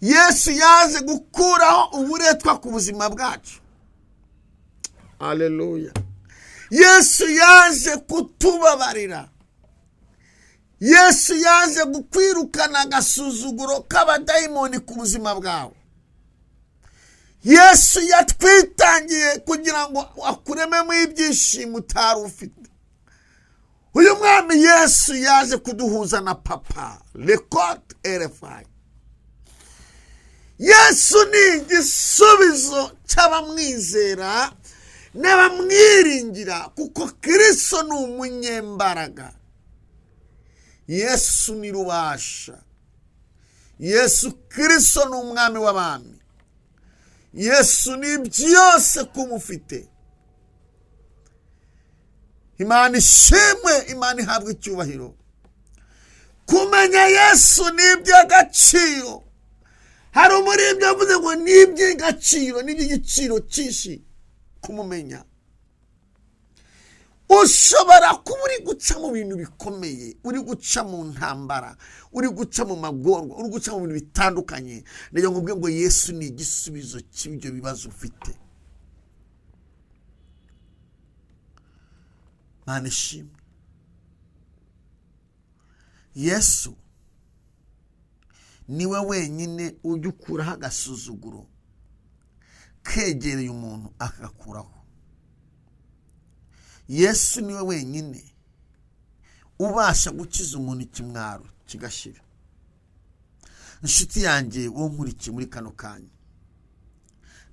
Yesu yaje gukuraho uburetwa ku buzima bwacu. Haleluya. Yesu yaje kutubabarira. Yesu yaje gukwirukana agasuzuguro k'abadayimoni ku buzima bwawe. Yesu yatwitangiye kugira ngo akurememo ibyishimo utari ufite. Uyu mwami Yesu yaje kuduhuza na papa, Record RFI. Yesu ni igisubizo cy'abamwizera n'abamwiringira, kuko Kristo ni umunyembaraga. Yesu ni rubasha. Yesu Kristo ni umwami w'abami. Yesu ni byose kumufite. Imana ishimwe, Imana ihabwe icyubahiro. Kumenya Yesu ni iby'agaciro. Hari umuririmbyi yavuze ngo ni iby'agaciro, ni iby'igiciro cyinshi kumumenya. Ushobora kuba uri guca mu bintu bikomeye, uri guca mu ntambara, uri guca mu magorwa, uri guca mu bintu bitandukanye, ndagira ngo ubwe ngo Yesu ni igisubizo cy'ibyo bibazo ufite. Mana ishimwe. Yesu niwe wenyine ujya ukuraho agasuzuguro kegereye umuntu akakuraho. Yesu niwe wenyine ubasha gukiza umuntu ikimwaro kigashira. Inshuti yanjye wo nkurikiye muri kano kanya,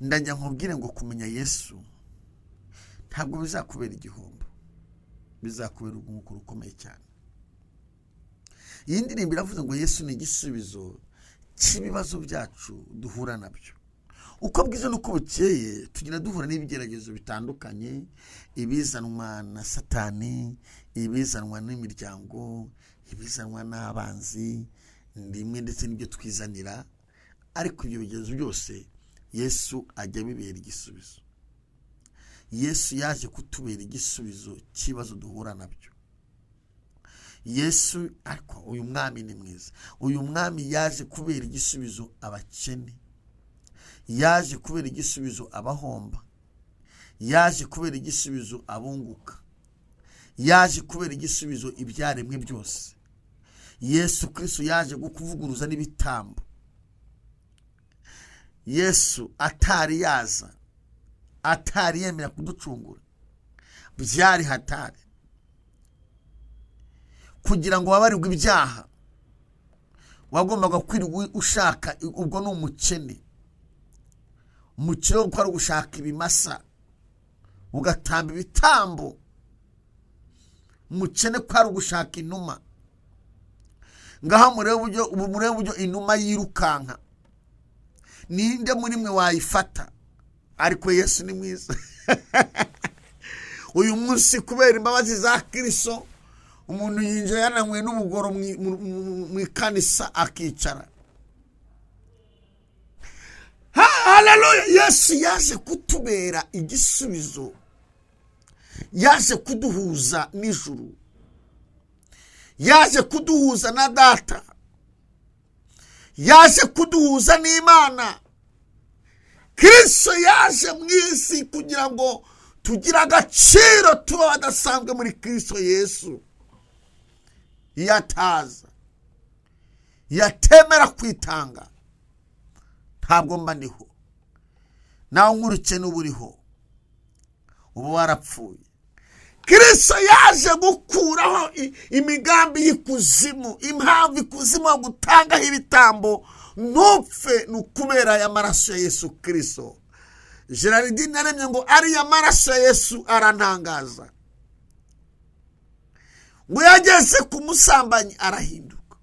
ndajya nkubwire ngo kumenya Yesu ntabwo bizakubera igihombo, bizakubera umukuru ukomeye cyane. Iyi ndirimbo iravuze ngo Yesu ni igisubizo cy'ibibazo byacu duhura nabyo. Uko bwiza nuko bukeye tugenda duhura n'ibigeragezo bitandukanye, ibizanwa na Satani, ibizanwa n'imiryango, ibizanwa n'abanzi, ndimwe ndetse n'ibyo twizanira. Ariko ibyo bigezo byose Yesu ajya bibera igisubizo. Yesu yaje kutubera igisubizo cy'ibibazo duhura nabyo. Yesu, ariko uyu mwami ni mwiza. Uyu mwami yaje kubera igisubizo abakene, yaje kubera igisubizo abahomba, yaje kubera igisubizo abunguka, yaje kubera igisubizo ibyaremwe byose. Yesu Kristo yaje kuvuguruza n'ibitambo. Yesu atari yaza, atari yemera kuducungura, byari hatari. Kugira ngo wabarirwe ibyaha wagombaga kwirirwa ushaka, ubwo ni umukene. Umukire wo kwari gushaka ibimasa ugatamba ibitambo. Umukene kwari gushaka inuma. Ngaha murebe uburyo inuma yirukanka. Ninde muri mwe wayifata? Ariko Yesu ni mwiza. Uyu munsi kubera imbabazi za Kristo, umuntu yinjira yananywe n'ubugoro mu ikanisa akicara. Haleluya. Yesu yaje kutubera igisubizo, yaje kuduhuza n'ijuru, yaje kuduhuza na Data, yaje kuduhuza n'Imana. Kristo yaje mu isi kugira ngo tugire agaciro, tuba badasanzwe muri Kristo Yesu. Yataza, yatemera kwitanga, ntabwo mba ndiho. Nawe nkurikiye n'uburiho, ubu warapfuye. Kristo yaje gukuraho imigambi y'ikuzimu. Impamvu ikuzimu yo gutangaho ibitambo ntupfe ni ukubera y'amaraso ya Yesu Kristo. Gerardine naremye ngo ariya maraso ya Yesu arantangaza. Ngo yageze ku musambanyi arahinduka.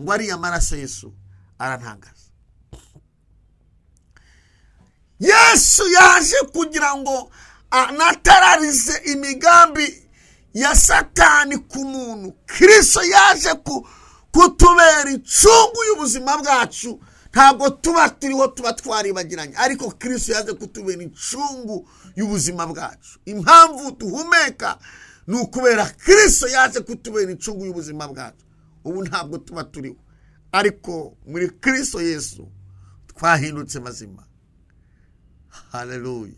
Ngo ariya maraso ya Yesu arantangaza. Yesu yaje kugira ngo anatararize imigambi ya Satani ku muntu. Kristo yaje kutubera incungu y'ubuzima bwacu. Ntabwo tuba turiho, tuba twaribagiranye, ariko Kristo yaje kutubera incungu y'ubuzima bwacu. Impamvu duhumeka ni ukubera Kristo yaje kutubera incungu y'ubuzima bwacu. Ubu ntabwo tuba turiho, ariko muri Kristo Yesu twahindutse bazima. Haleluya.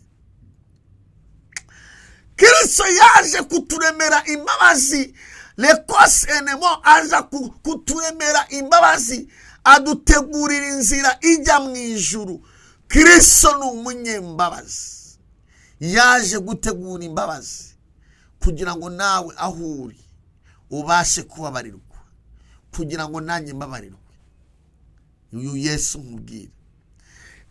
Kristo yaje kuturemera imbabazi, lekos enemo aza kuturemera imbabazi, adutegurira inzira ijya mu ijuru. Kristo ni umunyembabazi, yaje gutegura imbabazi kugira ngo nawe aho uri ubashe kubabarirwa, kugira ngo nanjye mbabarirwe. Uyu Yesu nkubwira,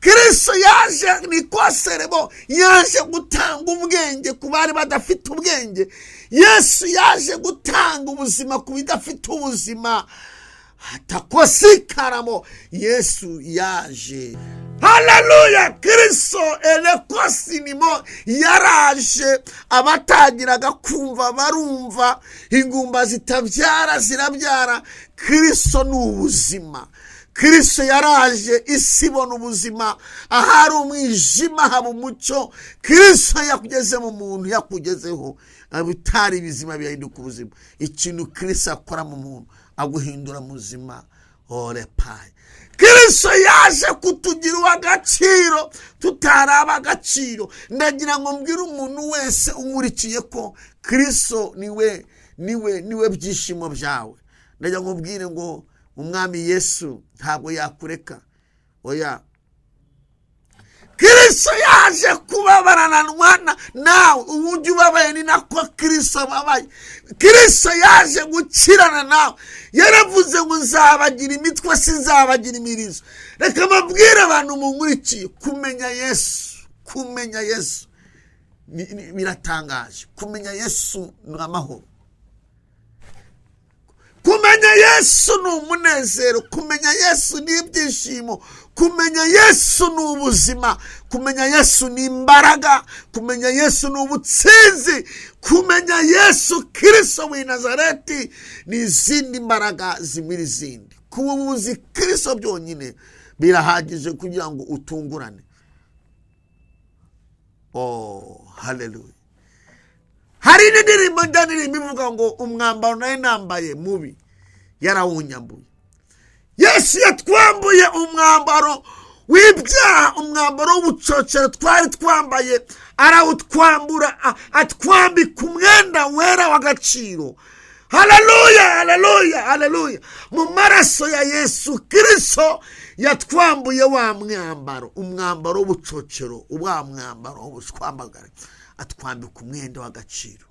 Kristo yaje nikoserebo, yaje gutanga ubwenge ku bari badafite ubwenge. Yesu yaje gutanga ubuzima ku bidafite ubuzima. Atakosikaramo, Yesu yaje. Haleluya. Kristo elekosinimo yaraje, abatagiraga kumva barumva, ingumba zitabyara zirabyara. Kristo ni ubuzima. Kristo yaraje, isi ibona ubuzima, ahari umwijima haba umucyo. Kristo yakugeze mu muntu, yakugezeho bitari bizima bihinduka ubuzima. Ikintu Kristo akora mu muntu aguhindura muzima. Orepaye. Kristo yaje kutugira agaciro tutaraba agaciro. Ndagira ngo mbwire umuntu wese unkurikiye ko Kristo niwe byishimo byawe. Ndagira ngo mbwire ngo umwami Yesu ntabwo yakureka. Oya, Kristo yaje kubabarana nawe. Uburyo ubabaye ni nako Kristo ababaye. Kristo yaje gukirana nawe. Yaravuze ngo nzabagira imitwe sinzabagira imirizo. Reka mabwire abantu munkurikiye, kumenya Yesu biratangaje. Kumenya Yesu ni amahoro. Kumenya Yesu ni umunezero. Kumenya Yesu ni ibyishimo. Kumenya Yesu ni ubuzima. Kumenya Yesu ni imbaraga. Kumenya Yesu ni ubutsinzi. Kumenya Yesu Kristo w'i Nazareti ni izindi mbaraga zimira izindi. Kuba uzi Kristo byonyine birahagije kugira ngo utungurane. Oh, haleluya. Hari n'indirimbo ndandirimbo ivuga ngo umwambaro nawe nambaye mubi yarawunyambuye. Yesu yatwambuye umwambaro w'ibyaha, umwambaro w'ubucocero twari twambaye, arawutwambura, atwambika umwenda wera w'agaciro. Haleluya, haleluya, haleluya. Mu maraso ya Yesu Kristo yatwambuye wa mwambaro, umwambaro w'ubucocero, wa mwambaro w'ubushwambagara, atwambika umwenda w'agaciro.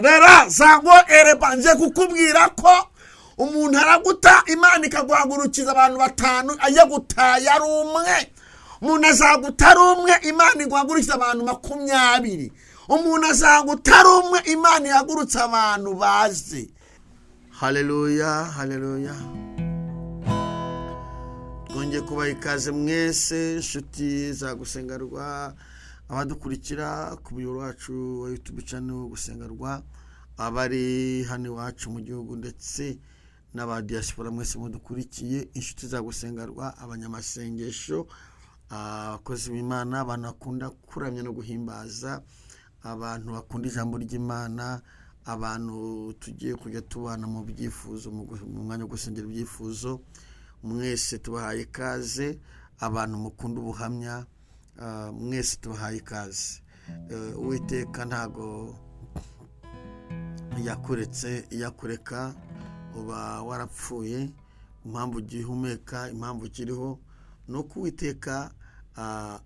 Rera zango erebanje kukubwira ko umuntu araguta, Imana ikaguhagurukiza abantu 5 ajya gutaya ari umwe. Umuntu azaguta ari umwe, Imana iguhagurukiza abantu 20. Umuntu azaguta ari umwe, Imana ihagurutsa abantu bazi. Haleluya, haleluya. Twongeye kubaha ikaze mwese inshuti za Gusengerwa, abadukurikira ku muyoboro wacu wa YouTube channel Gusengerwa, abari hano iwacu mu gihugu ndetse n'abadiaspora mwese mudukurikiye, inshuti za Gusengerwa, abanyamasengesho, abakozi b'Imana, abantu bakunda kuramya no guhimbaza, abantu bakunda ijambo ry'Imana, abantu tugiye kujya tubana mu byifuzo, mu mwanya wo gusengera ibyifuzo. Mwese tubahaye ikaze. Abantu mukunda ubuhamya, mwese tubahaye ikaze. Uwiteka ntago yakuretse, yakureka uba warapfuye. Impamvu gihumeka, impamvu kiriho nuko Uwiteka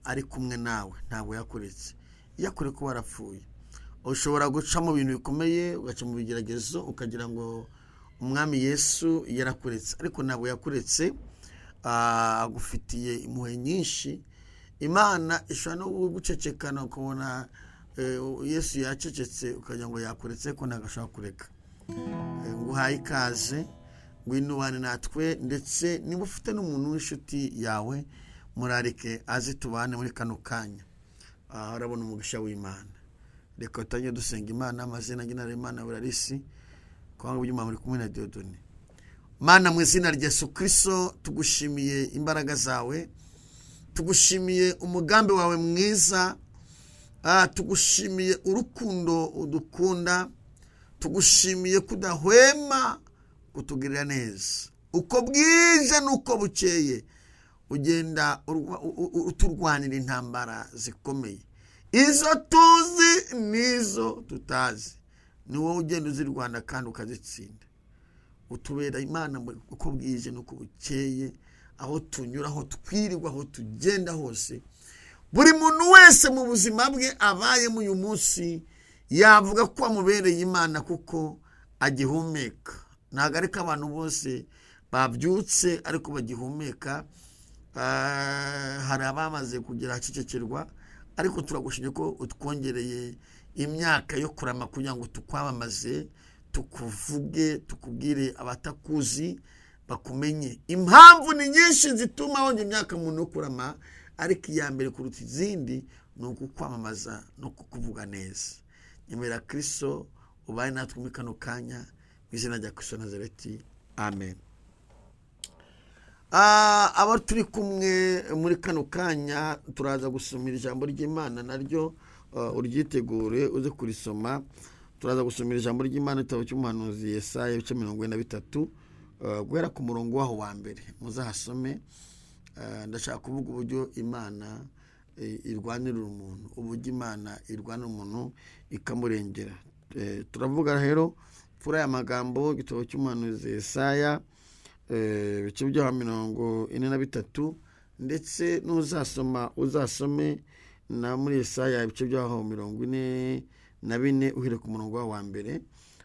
ari kumwe nawe, ntabwo yakuretse. Yakureka warapfuye. Ushobora guca mu bintu bikomeye, ugaca mu bigeragezo, ukagira ngo umwami Yesu yarakuretse, ariko ntabwo yakuretse. Agufitiye impuhwe nyinshi. Imana ishobora no gucecekana ukabona Yesu yacecetse ukagira ngo yakuretse, ko ntagashobora kureka. Nguhaye ikaze, ngwinubane natwe, ndetse niba ufite n'umuntu w'inshuti yawe murarike aze tubane muri kano kanya. Arabona umugisha w'Imana. Reka tujye dusenga Imana. Amazina y'Imana Imana burarisi kwanga byuma muri kumwe na Diodone. Mana, mu izina rya Yesu Kristo tugushimiye imbaraga zawe, tugushimiye umugambi wawe mwiza, tugushimiye urukundo udukunda, tugushimiye kudahwema kutugirira neza. uko bwije n'uko bukeye ugenda uturwanira intambara zikomeye, izo tuzi n'izo tutazi, ni wowe ugenda uzirwana kandi ukazitsinda. Utubera Imana uko bwije n'uko bukeye, aho tunyura, aho twirirwa, aho tugenda hose. Buri muntu wese mu buzima bwe abayemo uyu munsi yavuga ko amubereye Imana kuko agihumeka. Ntabwo ariko abantu bose babyutse ariko bagihumeka. Hari abamaze kugira hacicekerwa, ariko turagushimye ko utwongereye imyaka yo kurama kugira ngo tukwamamaze, tukuvuge, tukubwire abatakuzi bakumenye. Impamvu ni nyinshi zituma wongera imyaka muntu yo kurama, ariko iya mbere kuruta izindi ni ukukwamamaza no kukuvuga neza. Nyemera Kristo ubaye natwe muri kano kanya, mu izina rya Kristo Nazareti, amen. Aba turi kumwe muri kano kanya turaza gusomera ijambo ry'Imana, naryo uryitegure uze kurisoma. Turaza gusomera ijambo ry'Imana igitabo cy'umuhanuzi Yesaya ibice 43 guhera ku murongo waho wa mbere, muzahasome. Ndashaka kuvuga uburyo Imana irwanira umuntu, uburyo Imana irwanira umuntu ikamurengera. Turavuga rero kuri aya magambo igitabo cy'umuhanuzi Yesaya ibice bya 43, ndetse n'uzasoma uzasome na muri Yesaya ibice bya 44 uhire ku murongo wa mbere.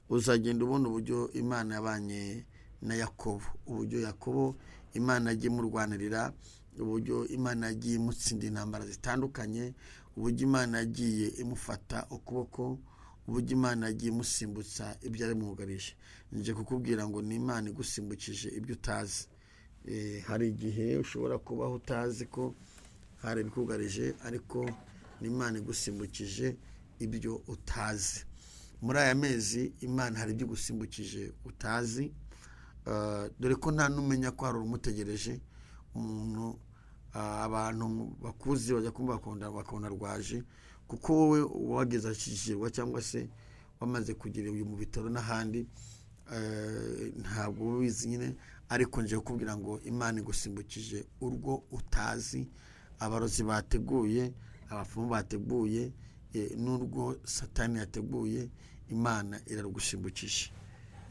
Uzagenda ubona uburyo Imana yabanye na Yakobo, uburyo Yakobo Imana yagiye murwanirira, uburyo Imana yagiye imutsinda intambara zitandukanye, uburyo Imana yagiye imufata ukuboko, uburyo Imana yagiye imusimbutsa ibyo ari mwugarije. Nje kukubwira ngo ni Imana igusimbukije ibyo utazi. Hari igihe ushobora kubaho utazi ko hari ibikugarije, ariko ni Imana igusimbukije ibyo utazi. Muri aya mezi Imana hari ibyo gusimbukije utazi, dore ko nta numenya ko hari umutegereje. Umuntu abantu bakuzi bajya kumva bakabona rwaje, kuko wowe wageze akishirwa cyangwa se wamaze kugira uyu mu bitaro n'ahandi, ntabwo ubizi nyine. Ariko nje kukubwira ngo Imana igusimbukije urwo utazi, abarozi bateguye, abapfumu bateguye, n'urwo Satani yateguye, Imana irarugusimbukije.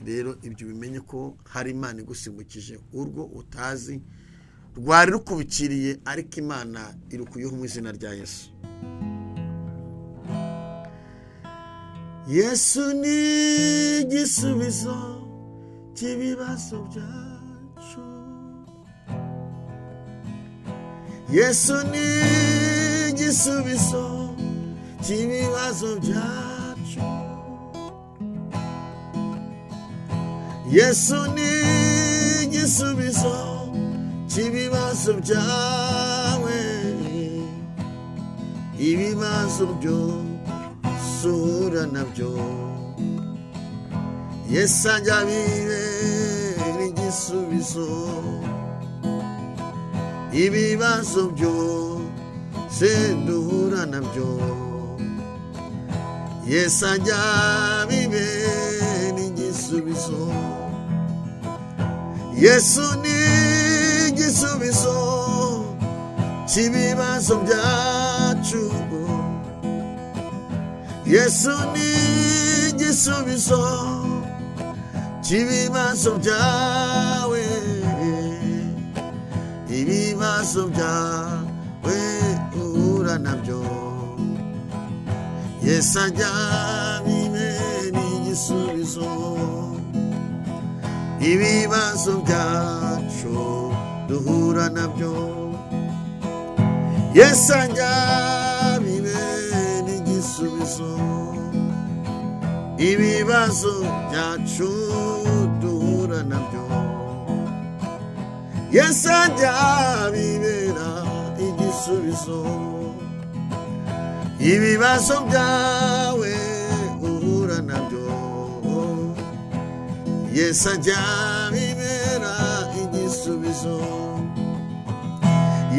Rero ibyo bimenye ko hari Imana igusimbukije urwo utazi, rwari rukubikiriye, ariko Imana irukuyeho mu izina rya Yesu. Yesu ni igisubizo cy'ibibazo byacu. Yesu ni igisubizo cy'ibibazo byacu. Yesu ni igisubizo cy'ibibazo byawe, ibibazo byo sura nabyo. Yesu ajya bibera igisubizo, ibibazo byo se duhura nabyo. Yesu ajya bibera igisubizo. Yesu ni igisubizo cy'ibibazo byacu. Yesu ni igisubizo cy'ibibazo byawe, ibibazo byawe uhura nabyo. Yesu ajya bibera igisubizo, ibibazo byacu duhura nabyo. Yesu ajya bibera igisubizo, ibibazo byacu duhura nabyo. Yesu ajya bibera igisubizo, ibibazo byawe uhura nabyo. Yesu ajya bibera igisubizo.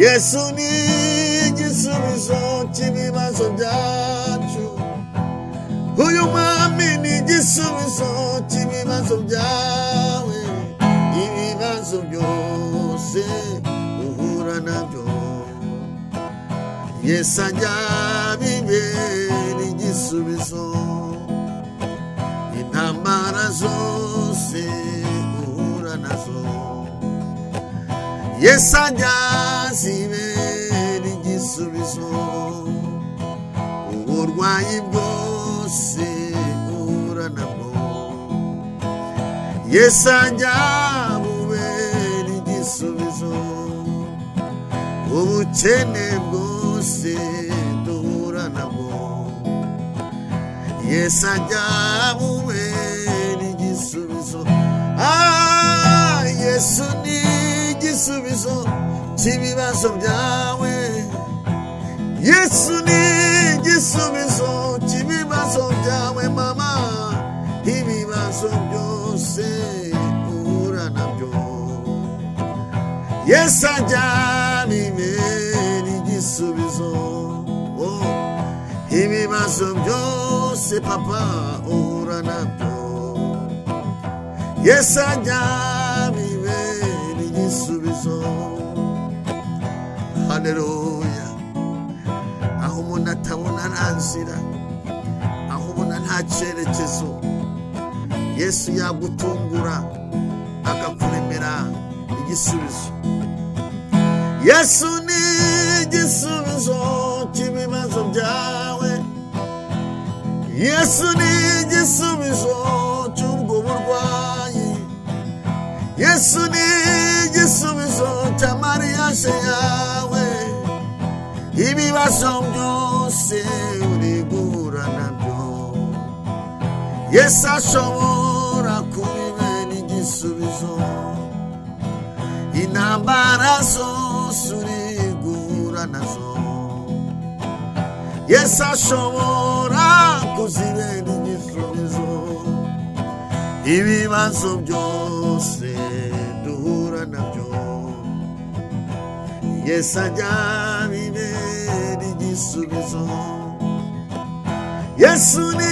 Yesu ni igisubizo cy'ibibazo byacu. Uyu mwami ni igisubizo cy'ibibazo byawe, ibibazo ibibazo byose uhura nabyo Yesu ajya bibera igisubizo intambara zose uhura nazo Yesu ajya zibera igisubizo uburwayi bwose uhura nabwo Yesu ajya bubera igisubizo ubukene bwose duhura nabwo Yesu ajya bubera igisubizo Yesu ni igisubizo cy'ibibazo byawe Yesu ni igisubizo cy'ibibazo byawe mama ibibazo byose uhura nabyo Yesu ajya bibera igisubizo ibibazo byose papa uhura nabyo Yesu ajya bibera igisubizo haleluya aho umuntu atabona nta nzira aho ubona nta cyerekezo Yesu yagutungura akakuremera igisubizo Yesu ni igisubizo cy'ibibazo byawe Yesu ni igisubizo cy'ubwo burwayi Yesu ni igisubizo cy'amariyaje yawe ibibazo byose uri guhura nabyo Yesu ashobora kubibera igisubizo intambara zose uri guhura nazo Yesu ashobora kuzibera igisubizo ibibazo byose duhura nabyo Yesu ajya bibera igisubizo Yesu ni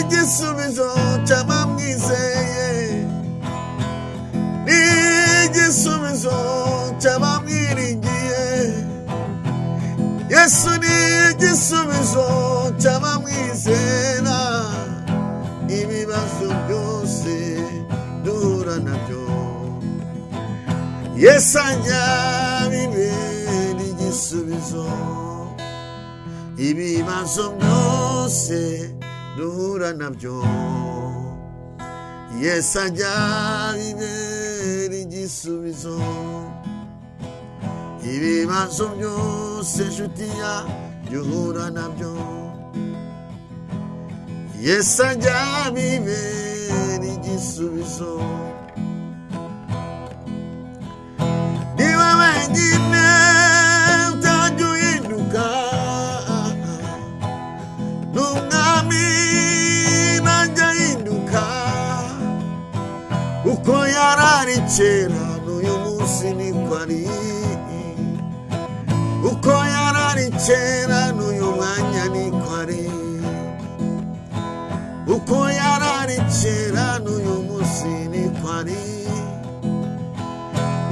igisubizo cy'abamwizeye ni igisubizo cy'abamwiringiye Yesu ni igisubizo cy'abamwizera ibibazo byose duhura nabyo Yesu ajya bibera igisubizo ibibazo byose duhura nabyo Yesu ajya bibera igisubizo ibibazo byose nshuti yanjye uhura nabyo Yesu ajya bibera igisubizo niba wenyine utajya uhinduka n'umwami najya ahinduka uko yarari kera n'uyu munsi niko ari uko yarari kera n'uyu mwanya niko ari uko yarari kera n'uyu munsi niko ari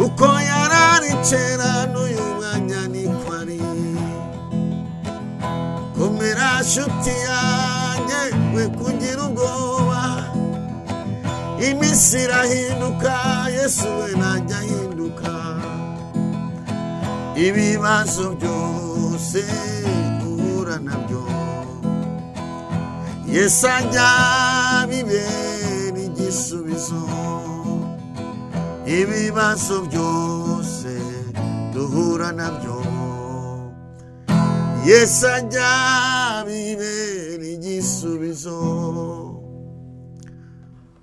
uko yarari kera n'uyu mwanya niko ari komera nshuti yanjye we kugira ubwoba iminsi irahinduka Yesu we najya ahinduka ibibazo byose uhura nabyo Yesu ajya bibera igisubizo ibibazo byose duhura nabyo Yesu ajya bibera igisubizo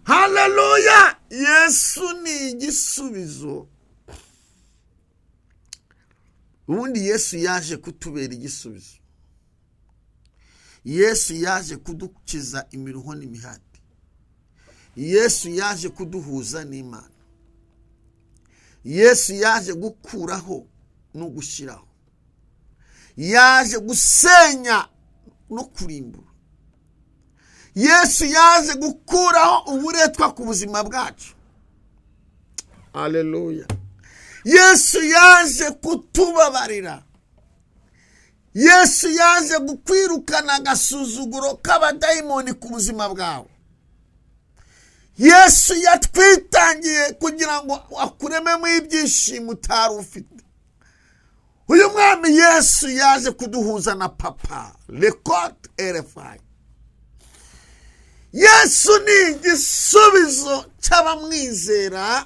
haleluya Yesu ni igisubizo ubundi Yesu yaje kutubera igisubizo Yesu yaje kudukiza imiruho n'imihati Yesu yaje kuduhuza n'Imana Yesu yaje gukuraho no gushyiraho yaje gusenya no kurimbura Yesu yaje gukuraho uburetwa ku buzima bwacu haleluya. Yesu yaje kutubabarira. Yesu yaje gukwirukana agasuzuguro k'abadayimoni ku buzima bwawe. Yesu yatwitangiye kugira ngo akurememo ibyishimo utari ufite. Uyu mwami Yesu yaje kuduhuza na papa Lecote RFI. Yesu ni igisubizo cy'abamwizera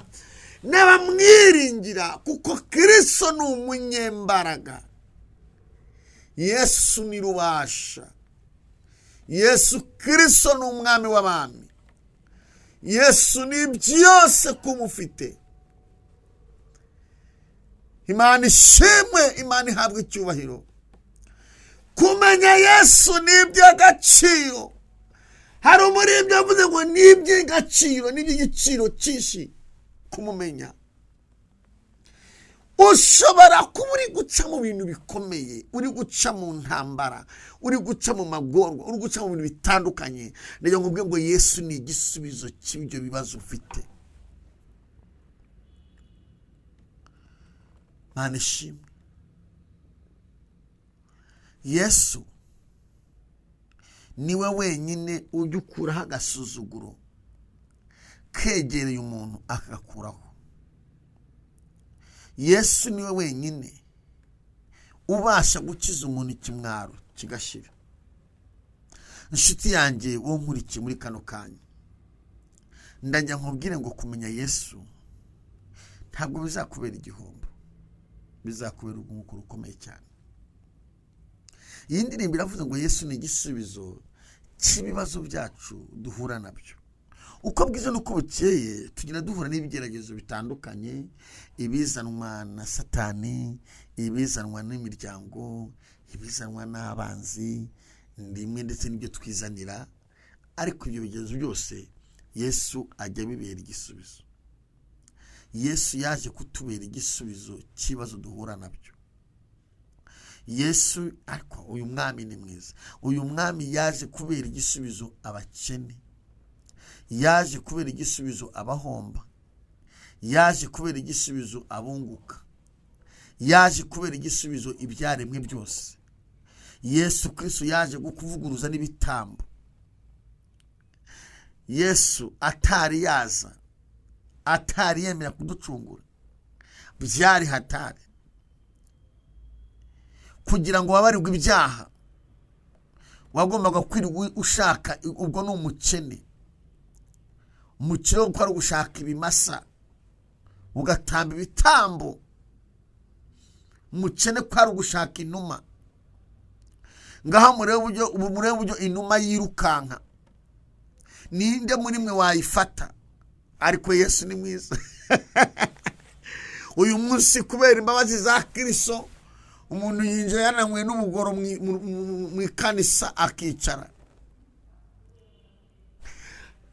n'abamwiringira, kuko Kristo ni umunyembaraga. Yesu ni rubasha. Yesu Kristo ni umwami w'abami. Yesu ni byose kumufite. Imana ishimwe, Imana ihabwa icyubahiro. Kumenya Yesu ni iby'agaciro. Hari umuririmbyi yavuze ngo ni iby'agaciro, ni iby'igiciro cyinshi kumumenya. Ushobora kuba uri guca mu bintu bikomeye, uri guca mu ntambara, uri guca mu magorwa, uri guca mu bintu bitandukanye, ndagira ngo ubwe ngo Yesu ni igisubizo cy'ibyo bibazo ufite. Mana ishimwe. Yesu niwe wenyine ujya ukuraho agasuzuguro kegereye umuntu akakuraho. Yesu niwe wenyine ubasha gukiza umuntu ikimwaro kigashira. Inshuti yanjye wo nkurikiye muri kano kanya, ndajya nkubwire ngo kumenya Yesu ntabwo bizakubera igihombo, bizakubera umukuru ukomeye cyane. Iyi ndirimbo iravuze ngo Yesu ni igisubizo cy'ibibazo byacu duhura nabyo. Uko bwiza nuko bukeye tugenda duhura n'ibigeragezo bitandukanye, ibizanwa na Satani, ibizanwa n'imiryango, ibizanwa n'abanzi, ndimwe ndetse n'ibyo twizanira. Ariko ibyo bigezo byose Yesu ajya bibera igisubizo. Yesu yaje kutubera igisubizo cy'ibibazo duhura nabyo. Yesu, ariko uyu mwami ni mwiza. Uyu mwami yaje kubera igisubizo abakene, yaje kubera igisubizo abahomba, yaje kubera igisubizo abunguka, yaje kubera igisubizo ibyaremwe byose. Yesu Kristo yaje kuvuguruza n'ibitambo. Yesu atari yaza, atari yemera kuducungura, byari hatari. Kugira ngo wabarirwe ibyaha wagombaga kwirirwa ushaka, ubwo ni umukene. Umukire wo gukora gushaka ibimasa ugatamba ibitambo. Umukene kwari ugushaka inuma. Ngaha murebe uburyo inuma yirukanka. Ninde muri mwe wayifata? Ariko Yesu ni mwiza. Uyu munsi kubera imbabazi za Kristo, umuntu yinjira yananywe n'ubugoro mu ikanisa akicara.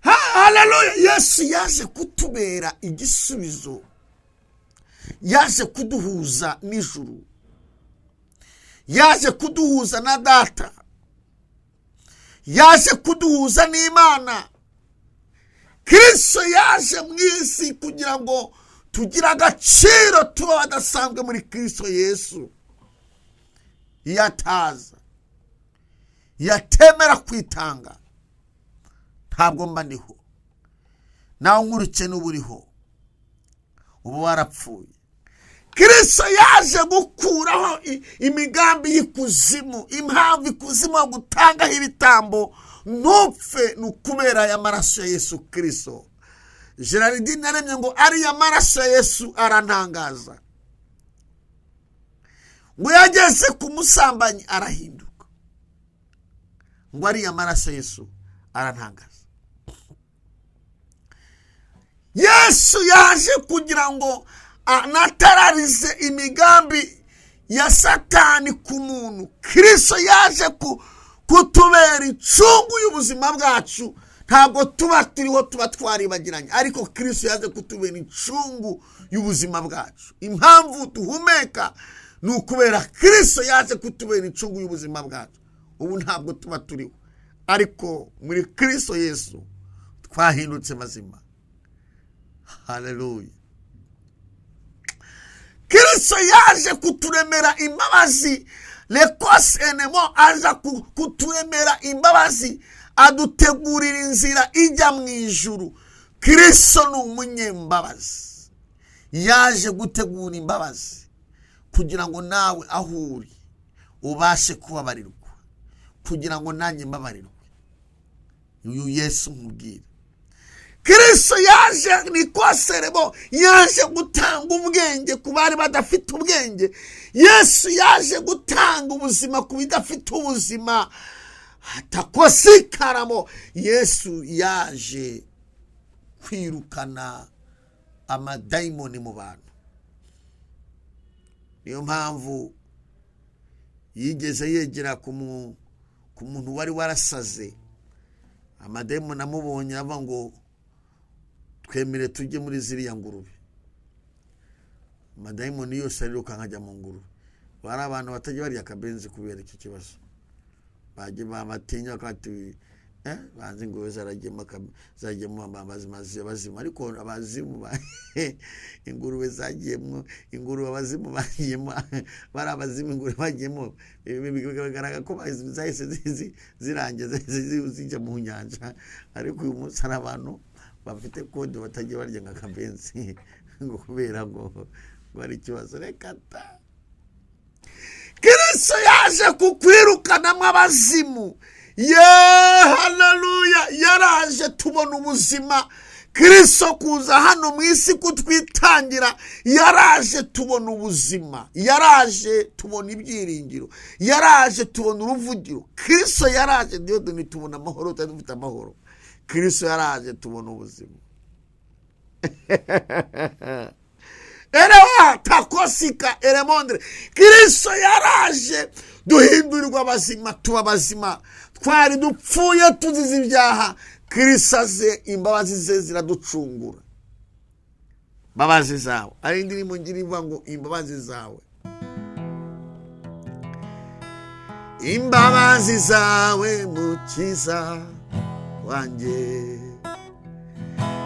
Haleluya. Yesu yaje kutubera igisubizo, yaje kuduhuza n'ijuru, yaje kuduhuza na Data, yaje kuduhuza n'Imana. Kristo yaje mu isi kugira ngo tugire agaciro, tuba badasanzwe muri Kristo Yesu. Yataza, yatemera kwitanga, ntabwo mba ndiho. Nawe nkurikiye n'uburiho, ubu warapfuye. Kristo yaje gukuraho imigambi y'ikuzimu. Impamvu ikuzimu yo gutangaho ibitambo ntupfe ni ukubera y'amaraso ya Yesu Kristo. Gerardine yaremye ngo ariya maraso ya Yesu arantangaza. Ngo yageze ku musambanyi arahinduka. Ngo ariya maraso ya Yesu arantangaza. Yesu yaje kugira ngo anatararize imigambi ya Satani ku muntu. Kristo yaje kutubera incungu y'ubuzima bwacu. Ntabwo tuba turiho, tuba twaribagiranye, ariko Kristo yaje kutubera incungu y'ubuzima bwacu. Impamvu tuhumeka ni ukubera Kristo yaje kutubera incungu y'ubuzima bwacu. Ubu ntabwo tuba turiho, ariko muri Kristo Yesu twahindutse mazima. Haleluya. Kristo yaje kuturemera imbabazi. Lekos enemo aza kuturemera imbabazi, adutegurira inzira ijya mu ijuru. Kristo ni umunyembabazi, yaje gutegura imbabazi kugira ngo nawe aho uri ubashe kubabarirwa, kugira ngo nanjye mbabarirwe. Uyu Yesu nkubwira, Kristo yaje nikoserebo, yaje gutanga ubwenge ku bari badafite ubwenge. Yesu yaje gutanga ubuzima ku bidafite ubuzima. Atakosikaramo, Yesu yaje kwirukana amadayimoni mu bantu. Niyo mpamvu yigeze yegera ku muntu wari warasaze. Amadayimoni amubonye ava ngo twemere tujye muri ziriya ngurube. Amadayimoni yose ariruka nkajya mu ngurube. Bari abantu batajya barya akabenzi kubera iki kibazo. Baje bamatinya kati banze ngo zagiyemo abazima, ariko abazimu ingurube zagiyemo, ingurube abazimu bagiyemo, bari abazimu ingurube bagiyemo, bigaragara ko zahise zirangiza zijya mu nyanja. Ariko uyu munsi hari abantu bafite kode batajya barya nk'akabenzi ngo kubera ngo ari ikibazo. Reka ta, Kristo yaje kukwirukanamo abazimu. Haleluya, yaraje tubona ubuzima. Kristo kuza hano mu isi kutwitangira, yaraje tubona ubuzima, yaraje tubona ibyiringiro, yaraje tubona uruvugiro. Kristo yaraje niyo tubona amahoro, dufite amahoro. Kristo yaraje tubona ubuzima. Erewa takosika eremondre, Kristo yaraje duhindurirwa abazima, tuba abazima. Twari dupfuye tuzize ibyaha, Kristo aze, imbabazi ze ziraducungura. Imbabazi zawe, ari indirimbo ngira ivuga ngo imbabazi zawe. Imbabazi zawe mukiza wanjye,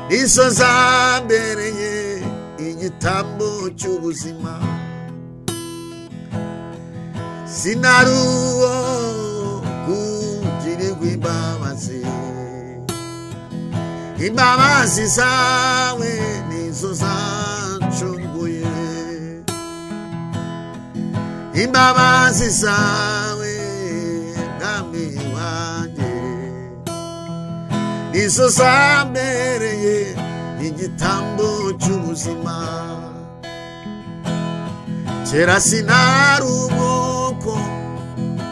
nizo zambereye igitambo cy'ubuzima. Sinaruwo kugirirwa imbabazi, imbabazi zawe nizo zancunguye. Imbabazi zawe mwami wanjye, nizo zambereye igitambo cy'ubuzima. Kera sinari ubwoko,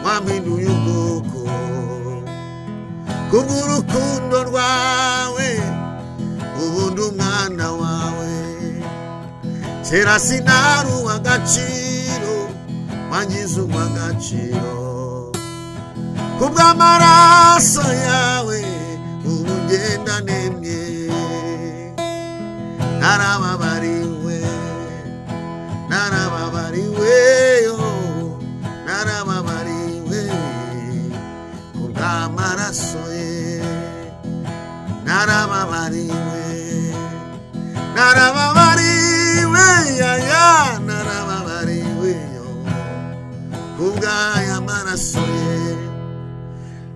wampinduye ubwoko kubw'urukundo rwawe, ubundi umwana wawe. Kera sinari uw'agaciro, wangize uw'agaciro kubw'amaraso yawe, ubu ngenda nemye. Narababariwe, narababariwe, narababariwe kubw'amaraso ye. Narababariwe, narababariwe, yaya, narababariwe kubw'aya maraso ye.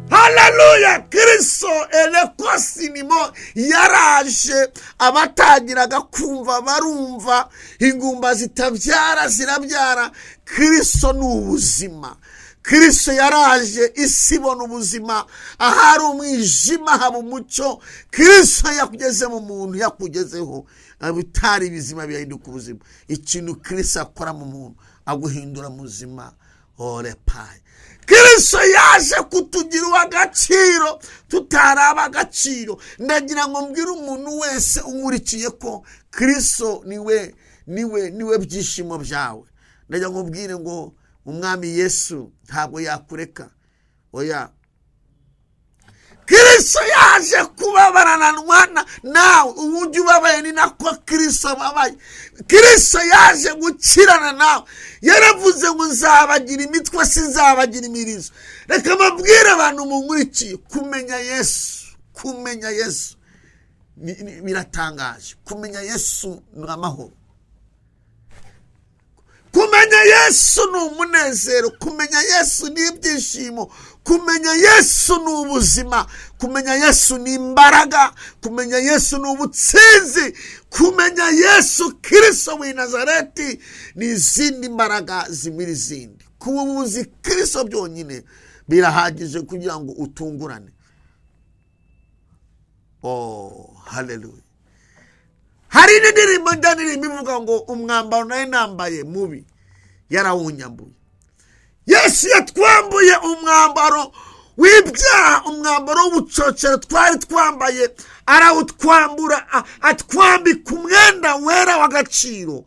Haleluya! Kristo elekosinimo yaraje, abatagiraga kumva barumva, ingumba zitabyara zirabyara. Kristo ni ubuzima. Kristo yaraje, isi ibona ubuzima. Ahari umwijima haba umucyo. Kristo yakugeze mu muntu, yakugezeho bitari bizima bihinduka ubuzima. Ikintu Kristo akora mu muntu, aguhindura muzima. Ole pai, Kristo yaje kutugira agaciro tutaraba agaciro. Ndagira ngo mbwire umuntu wese unkurikiye ko Kristo niwe byishimo byawe. Ndagira ngo mbwire ngo umwami Yesu ntabwo yakureka. Oya, Kristo yaje kubabaranwa nawe. Uburyo ubabaye ni nako Kristo ababaye. Kristo yaje gukirana nawe. Yaravuze ngo nzabagira imitwe, sinzabagira imirizo. Reka mbabwire abantu munkurikiye, kumenya Yesu biratangaje. Kumenya Yesu ni amahoro. kumenya Yesu ni umunezero, kumenya Yesu ni ibyishimo, kumenya Yesu ni ubuzima, kumenya Yesu ni imbaraga, kumenya Yesu ni ubutsinzi, kumenya Yesu Kristo w'i Nazareti ni izindi mbaraga zimira izindi. Kuba uzi Kristo byonyine birahagije kugira ngo utungurane. Oh, haleluya. Hari n'indirimbo njyanirimo ivuga ngo umwambaro nawe nambaye mubi yarawunyambuye. Yesu yatwambuye umwambaro w'ibyaha, umwambaro w'ubucocero twari twambaye, arawutwambura, atwambika umwenda wera w'agaciro.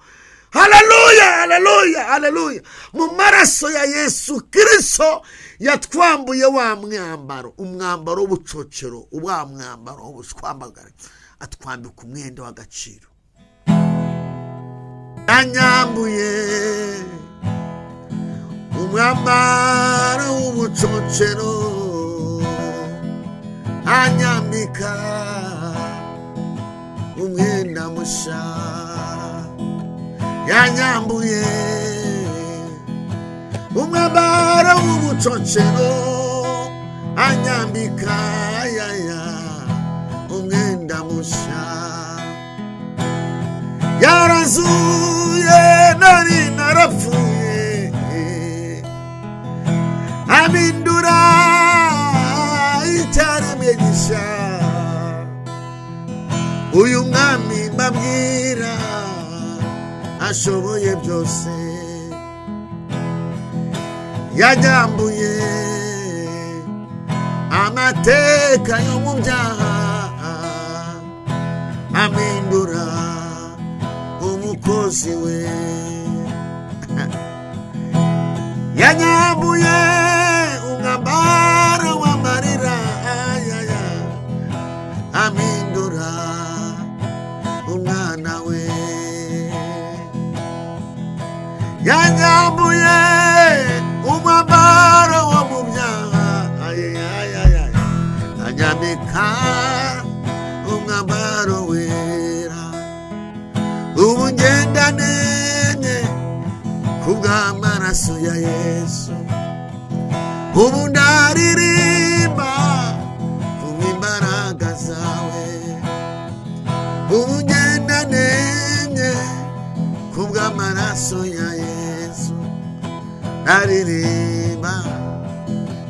Haleluya, haleluya, haleluya. Mu maraso ya Yesu Kristo yatwambuye wa mwambaro, umwambaro w'ubucocero, wa mwambaro w'ubushwambagara, atwambika umwenda w'agaciro. Yanyambuye umwambaro w'ubucocero, anyambika umwenda musha. Yanyambuye umwambaro w'ubucocero, anyambika umwenda musha. Yarazuye nari narapfuye, amindura icyaremwe gisha. Uyu mwami mbabwira ashoboye byose. Yanyambuye amateka yo mu byaha, amindura umukozi we. Yanyambuye umwambaro w'amarira, amindura umwana we. Yanyambuye umwambaro wo mu byaha, anyambika umwambaro wera. Ubu ngenda nene kubw'amaraso ya Yesu, ubu ndaririmba kubw'imbaraga zawe. Ubu ngenda nene kubw'amaraso ya Yesu, ndaririmba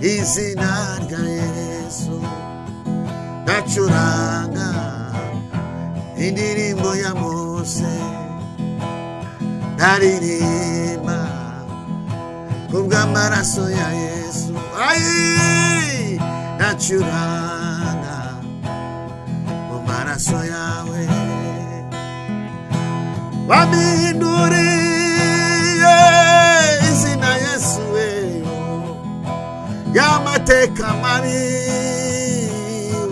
izina rya Yesu, ndacuranga indirimbo ya Mose, ndaririmba kubw'amaraso ya Yesu. Ai, ndacuranga mu maraso yawe. Waminduriye izina Yesu weyo, y'amateka mabi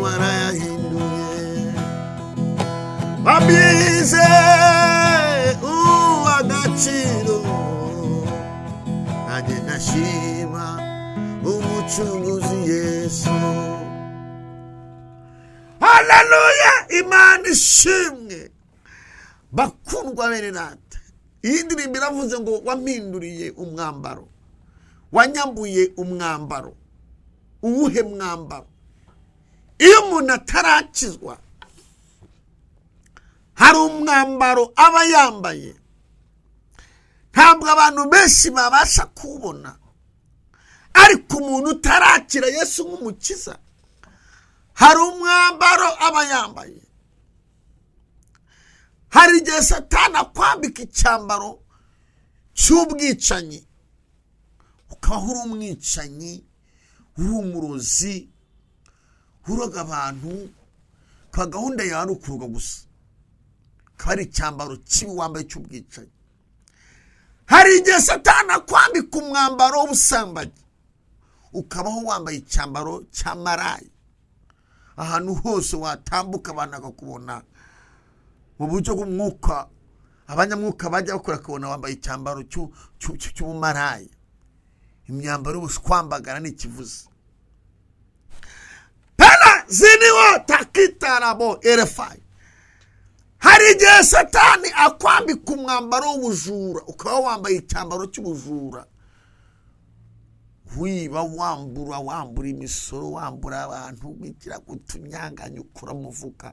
warayahinduye. Wambize uw'agaciro, nanjye ndashima umucunguzi Yesu. Haleluya, Imana ishimwe. Bakundwa bene data, iyi ndirimbo iravuze ngo wampinduriye umwambaro, wanyambuye umwambaro. Uwuhe mwambaro? Iyo umuntu atarakizwa hari umwambaro aba yambaye, ntabwo abantu benshi babasha kubona. Ariko umuntu utarakira Yesu nk'umukiza hari umwambaro aba yambaye. Hari igihe Satani akwambika icyambaro cy'ubwicanyi, ukaba uri umwicanyi, uri umurozi, uroga abantu, kwa gahunda yawe ari ukuroga gusa, akaba ari icyambaro kibi wambaye cy'ubwicanyi. Hari igihe Satani akwambika umwambaro w'ubusambanyi, ukabaho wambaye icyambaro cy'amarayi. Ahantu hose watambuka abantu bakakubona mu buryo bw'umwuka, abanyamwuka bajya bakora kubona wambaye icyambaro cy'umarayi, imyambaro y'ubushwambagara n'ikivuze. Pela ziniwo takitarabo erefai. hari igihe satani akwambika umwambaro w'ubujura, ukaba wambaye icyambaro cy'ubujura, wiba wambura imisoro, wambura abantu, wigira gutunyanganya, ukura muvuka,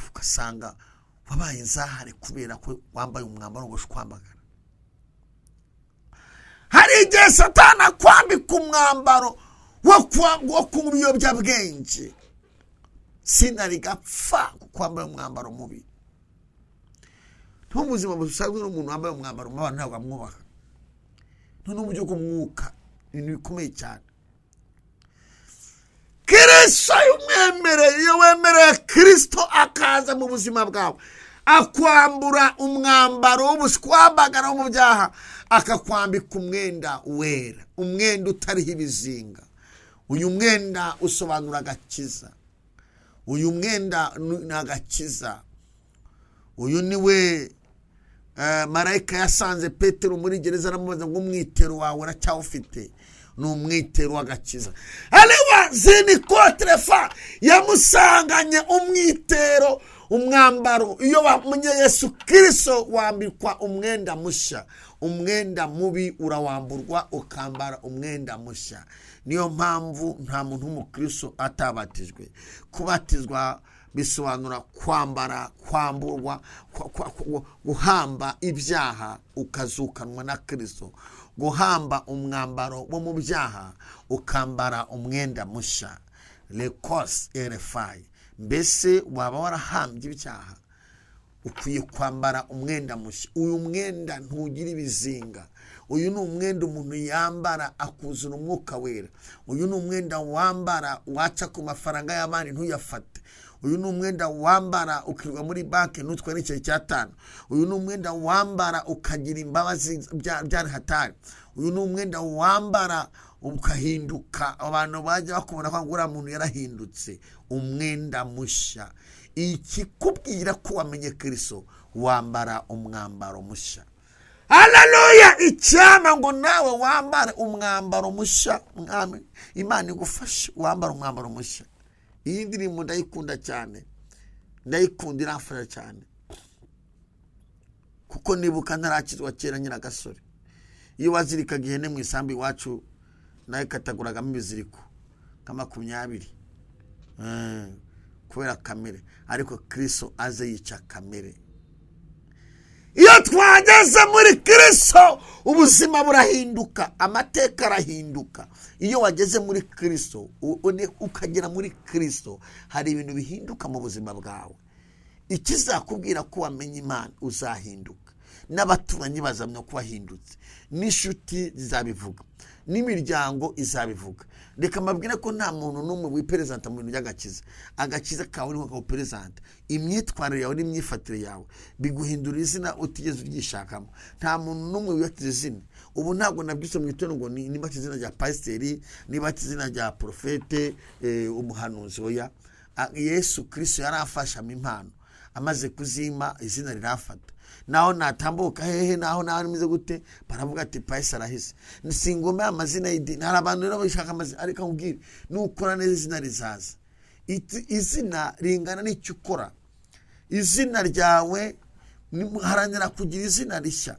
ugasanga wabaye inzahare kubera ko wambaye umwambaro w'ubushwambagara. hari igihe satani akwambika umwambaro wo kunywa ibiyobyabwenge, sinari gapfa kwambaye umwambaro mubi. Mu buzima busanzwe n'umuntu wambaye umwambaro mubi ntabwo amwubaha. None uburyo bw'umwuka ibintu bikomeye cyane. Kristo umwemereye, iyo wemereye Kristo akaza mu buzima bwawe, akwambura umwambaro w'ubushwambagara wo mu byaha, akakwambika umwenda wera, umwenda utariho ibizinga. Uyu mwenda usobanura agakiza. Uyu mwenda ni agakiza. Uyu niwe marayika yasanze Petero muri gereza, aramubaza ngo umwitero wawe uracyawufite? Ni umwitero w'agakiza. Aliwa zini kotrefa yamusanganye umwitero, umwambaro. Iyo wamunye Yesu Kristo wambikwa umwenda mushya. Umwenda mubi urawamburwa ukambara umwenda mushya. Niyo mpamvu nta muntu w'umukristo atabatijwe. Kubatizwa bisobanura kwambara, kwamburwa, guhamba ibyaha ukazukanwa na Kristo, guhamba umwambaro wo mu byaha ukambara umwenda mushya. Lekos erefai, mbese waba warahambye ibyaha, ukwiye kwambara umwenda mushya. Uyu mwenda ntugira ibizinga. Uyu ni umwenda umuntu yambara akuzura umwuka wera. Uyu ni umwenda wambara waca ku mafaranga y'abandi ntuyafate. Uyu ni umwenda wambara ukirwa muri banki ntutware n'icyo cyatanu. Uyu ni umwenda wambara ukagira imbabazi byari hatari. Uyu ni umwenda wambara ukahinduka, abantu bajya bakubona ko uriya muntu yarahindutse. Umwenda mushya. Ikikubwira ko wamenye Kristo, wambara umwambaro mushya. Haleluya! Icyama ngo nawe wambare umwambaro mushya. Mwami Imana igufashe wambara umwambaro mushya. Iyi ndirimbo ndayikunda cyane, ndayikunda, irafasha cyane, kuko nibuka ntarakizwa kera nyiragasore. Iyo wazirikaga ihene mu isambu iwacu, nawe kataguragamo ibiziriko nka 20 kubera kamere, ariko Kristo aze yica kamere. Iyo twageze muri Kristo ubuzima burahinduka, amateka arahinduka. Iyo wageze muri Kristo, ukagera muri Kristo, hari ibintu bihinduka mu buzima bwawe. Ikizakubwira ko wamenye Imana, uzahinduka. N'abaturanyi bazamenya ko wahindutse, n'inshuti zizabivuga, n'imiryango izabivuga. Reka mbabwire ko nta muntu n'umwe wiperezanta mu bintu by'agakiza. Agakiza kawe ni ko perezanta. Imyitwarire yawe n'imyifatire yawe biguhindura izina utigeze uryishakamo. Nta muntu n'umwe wiyatiza izina. Ubu ntabwo nabyise mu gitondo ngo niba izina rya pasiteri, niba izina rya profete, umuhanuzi. Oya, Yesu Kristo yarafashamo impano, amaze kuzima izina rirafata. Naho natambuka hehe, naho nimize gute, baravuga ati Paisi arahise. Nisingome amazina y'idini. Hari abantu rero bashaka amazina, ariko nkubwire nukora neza izina rizaza. Izina ringana n'icyo ukora. Izina ryawe haranira kugira izina rishya.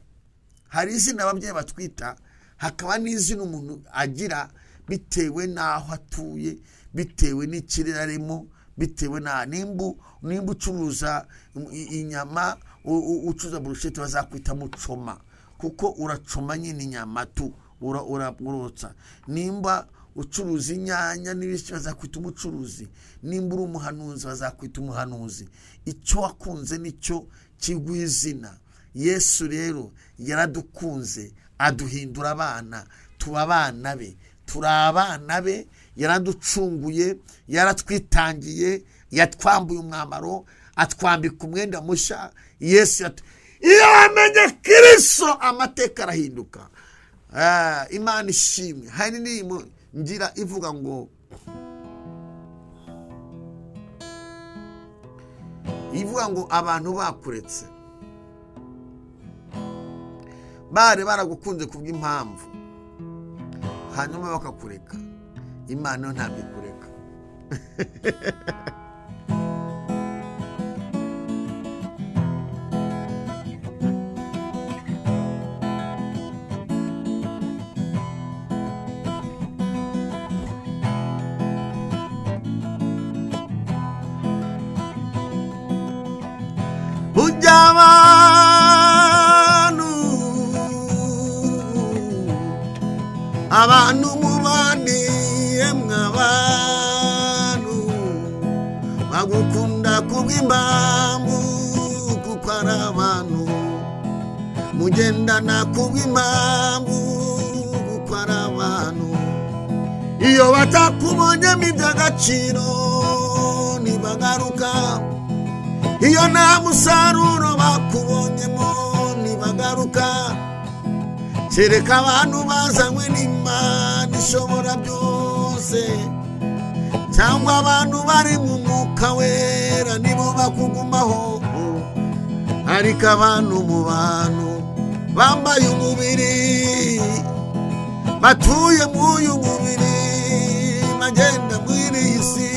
Hari izina ababyeyi batwita, hakaba n'izina umuntu agira bitewe n'aho atuye, bitewe n'ikirere arimo, bitewe na nimba ucuruza inyama, ucuruza burusheti, bazakwita mucoma, kuko uracoma nyine inyama tu, urotsa. Nimba ucuruza inyanya n'ibiki, bazakwita umucuruzi. Nimba uri umuhanuzi, bazakwita umuhanuzi. Icyo wakunze nicyo kiguha izina. Yesu rero yaradukunze, aduhindura abana, tuba abana be, turi abana be. Yaraducunguye, yaratwitangiye, yatwambuye umwambaro, atwambika umwenda mushya. Yesu iyo wamenye Kristo, amateka arahinduka. Imana ishimwe. Hari n'indirimbo ngira ivuga ngo, abantu bakuretse, bari baragukunze kubw'impamvu, hanyuma bakakureka. Imana ntabwo ikureka. ujya abantu mubandi yemwe abantu bagukunda kubw'impamvu kuko ari abantu mugendana kubw'impamvu kuko ari abantu iyo batakubonyemo iby'agaciro ntibagaruka iyo nta musaruro bakubonyemo ntibagaruka kereka abantu bazanywe n'Imana ishobora byose cyangwa abantu bari mu mwuka wera nibo bakugumaho ariko abantu mu bantu bambaye umubiri batuye muri uyu mubiri bagenda muri iyi si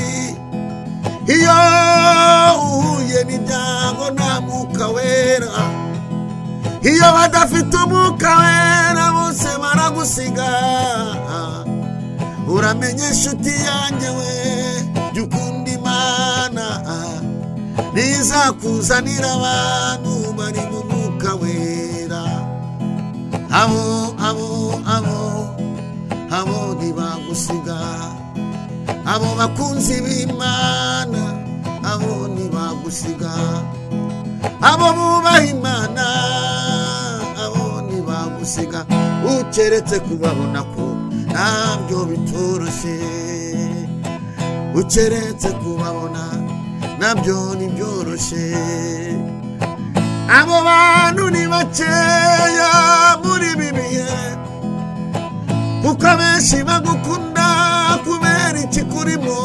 iyo uhuye n'ibyago nta mwuka wera iyo badafite umwuka wera bose baragusiga uramenye inshuti yanjye we jya ukunda Imana ntizakuzanira abantu bari mu mwuka wera abo ntibagusiga abo bakunzi b'Imana abo ntibagusiga abo bubaha Imana abo ntibagusiga ukeretse kubabona ko ntabyo bitoroshye ukeretse kubabona nabyo ntibyoroshye abo bantu ni bakeya muri ibi bihe kuko abenshi bagukunda kubera ikikurimo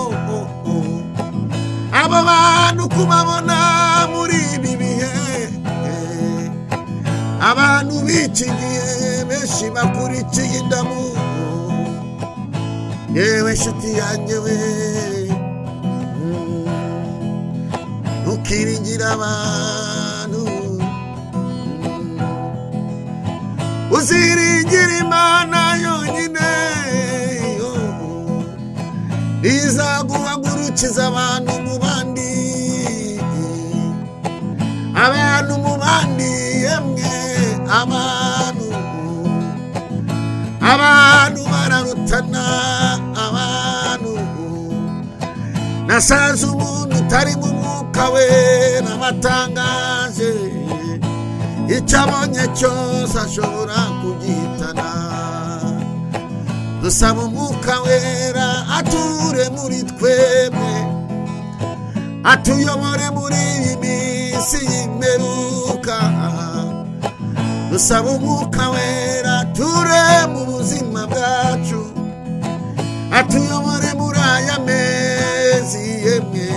abo bantu kubabona muri ibi bihe abantu bikingiye benshi bakurikiye indamu yewe nshuti yanjye we ntukiringire abantu uziringire Imana yonyine izaguhagurukiza abantu mu bandi yemwe abantu bararutana abantu nasanze umuntu utari mu mwuka wera batangaje icyo abonye cyose ashobora kugihitana dusaba umwuka wera ature muri twebwe atuyobore muri iyi minsi y'imperuka dusaba umwuka wera ature mu buzima bwacu atuyobore muri aya mezi yemwe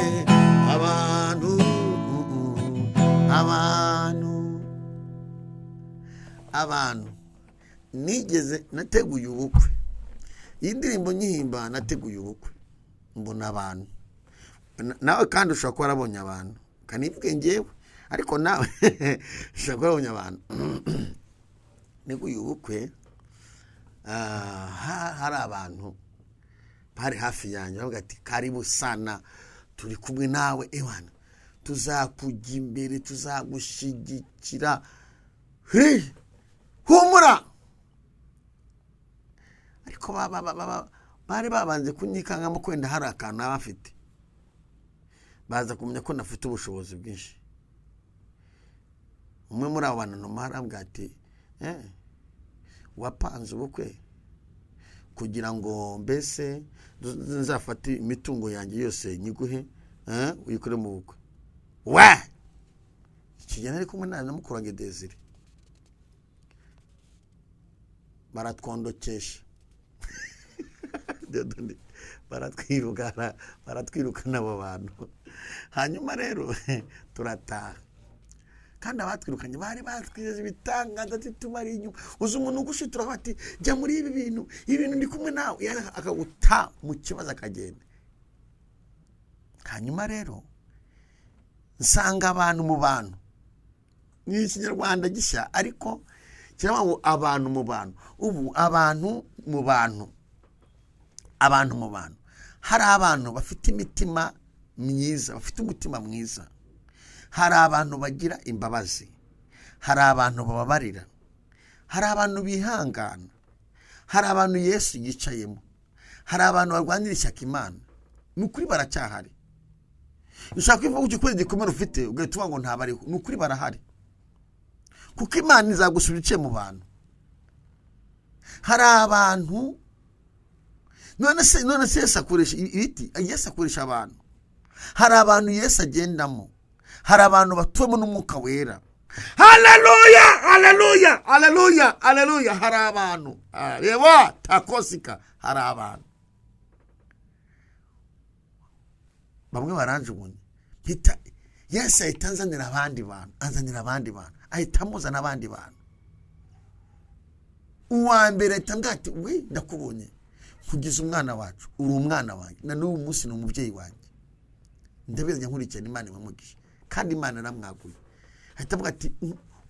abantu nigeze nateguye ubukwe iyi ndirimbo nyihimba nateguye ubukwe mbona abantu nawe kandi ushobora kuba warabonye abantu kanibwe ngewe ariko nawe ushobora kuba warabonye abantu neguye ubukwe hari abantu bari hafi yanjye bavuga ati karibu sana turi kumwe nawe ewana tuzakujya imbere tuzagushigikira humura ariko bari babanze kunyikangamo kwenda hari akantu bafite baza kumenya ko nafite ubushobozi bwinshi umwe muri abo bantu arambwira ati wapanze ubukwe kugira ngo mbese nzafate imitungo yanjye yose nyiguhe uyikore mu bukwe ikigena ari kumwe na mukuru wanjye Desire baratwondokesha baratwirukana abo bantu hanyuma rero turataha kandi abatwirukanye bari batwizeza ibitangaza tumari inyuma uzi umuntu ugushitura bati jya muri ibi bintu ndi kumwe nawe akaguta mu kibazo akagenda hanyuma rero nsanga abantu mu bantu ni ikinyarwanda gishya ariko kiraba ngo abantu mu bantu ubu abantu mu bantu hari abantu bafite imitima myiza bafite umutima mwiza hari abantu bagira imbabazi, hari abantu bababarira, hari abantu bihangana, hari abantu Yesu yicayemo, hari abantu barwanira ishyaka Imana. Nukuri baracyahari. Ushaka kwivuga ugikorera igikomere ufite ugahita uvuga ngo ntabariho. Nukuri barahari, kuko Imana izagusubira mu bantu. Hari abantu none se Yesu akoresha ibiti, Yesu akoresha abantu. Hari abantu Yesu agendamo, hari abantu batuwemo n'umwuka wera. Haleluya, haleluya, haleluya, haleluya. Hari abantu reba takosika, hari abantu bamwe baranjugunye. Yesu ahita anzanira abandi bantu, ahita amuzana abandi bantu. Uwa mbere ahita ambwira ati we ndakubonye, kugize umwana wacu, uri umwana wanjye, na n'ubu munsi ni umubyeyi wanjye, ndabizi nkurikirana Imana imugisha, kandi Imana aramwaguye. Ahita avuga ati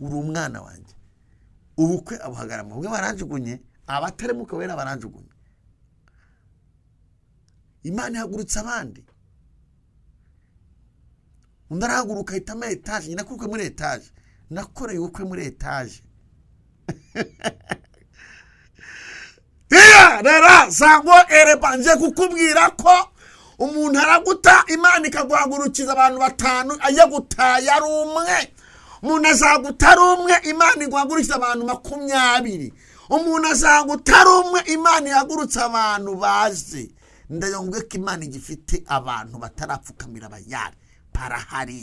uri umwana wanjye. Ubukwe abuhagarama. Bamwe baranjugunye, abataremuka wera baranjugunye. Imana ihagurutsa abandi. Undi arahaguruka ahita ama etaje. Nakuruke muri etaje, nakoreye ubukwe muri etaje. Rera sango erebanje kukubwira ko umuntu araguta, Imana ikaguhagurukiza abantu batanu, ayagutaye ari umwe. Umuntu azaguta ari umwe, Imana iguhagurukiza abantu 20. Umuntu azaguta ari umwe, Imana ihagurutsa abantu baze. Ndayongwe ko Imana igifite abantu batarapfukamira abayari. Parahari.